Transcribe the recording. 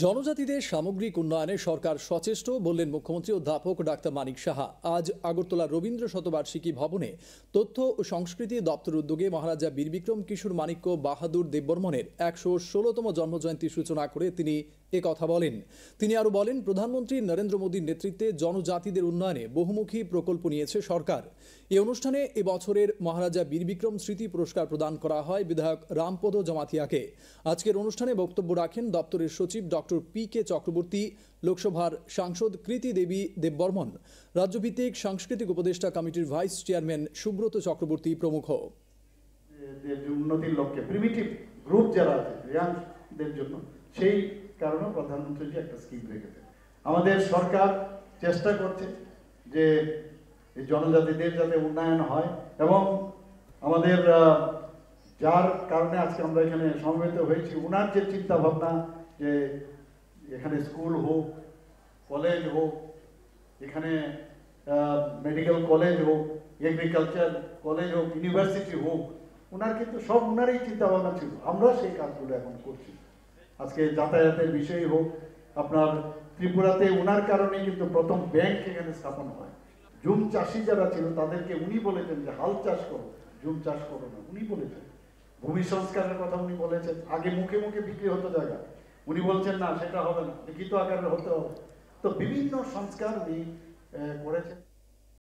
জনজাতিদের সামগ্রিক উন্নয়নে সরকার সচেষ্ট বললেন মুখ্যমন্ত্রী অধ্যাপক ডাক্তার মানিক সাহা। আজ আগরতলা রবীন্দ্র শতবার্ষিকী ভবনে তথ্য ও সংস্কৃতি দপ্তর উদ্যোগে মহারাজা বীরবিক্রম কিশোর মাণিক্য বাহাদুর দেববর্মনের ১১৬তম জন্মজয়ন্তী সূচনা করে তিনি কথা বলেন। তিনি আরও বলেন, প্রধানমন্ত্রী নরেন্দ্র মোদীর নেতৃত্বে জনজাতিদের উন্নয়নে বহুমুখী প্রকল্প নিয়েছে সরকার। এই অনুষ্ঠানে এবছরের মহারাজা বীরবিক্রম স্মৃতি পুরস্কার প্রদান করা হয় বিধায়ক রামপদ জমাতিয়াকে। আজকের অনুষ্ঠানে বক্তব্য রাখেন দপ্তরের সচিব ডক্টর পি.কে. চক্রবর্তী, লোকসভার সাংসদ কৃতি দেবী দেববর্মন, রাজ্যভিত্তিক সাংস্কৃতিক উপদেষ্টা কমিটির ভাইস চেয়ারম্যান সুব্রত চক্রবর্তী প্রমুখ। উন্নতির লক্ষ্যে প্রিমিটিভ গ্রুপ যারা আছে ইয়াংদের জন্য সেই কারণে প্রধানমন্ত্রী যে একটা স্কিম রেখেছে। আমাদের সরকার চেষ্টা করছে যে জনজাতিদের যাতে উন্নয়ন হয় এবং আমাদের যার কারণে আজকে আমরা এখানে সমবেত হয়েছি ওনার যে চিন্তা ভাবনা যে এখানে স্কুল হোক, কলেজ হোক, এখানে মেডিকেল কলেজ হোক, এগ্রিকালচার কলেজ হোক, ইউনিভার্সিটি হোক, ওনার কিন্তু সব ওনারই চিন্তা ভাবনা ছিল। আমরা সেই কাজগুলো এখন করছি। আজকে যাতায়াতের বিষয় হোক, আপনার ত্রিপুরাতে ওনার কারণে কিন্তু প্রথম ব্যাংক এখানে স্থাপন হয়। জুম চাষি যারা ছিল তাদেরকে উনি বলেছেন যে হাল চাষ করো, জুম চাষ করো না, উনি বলেছেন। ভূমি সংস্কারের কথা উনি বলেছেন। আগে মুখে মুখে বিক্রি হতো জায়গা, উনি বলছেন না সেটা হবে না, লিখিত আকারে হতে হবে। তো বিভিন্ন সংস্কার উনি করেছেন।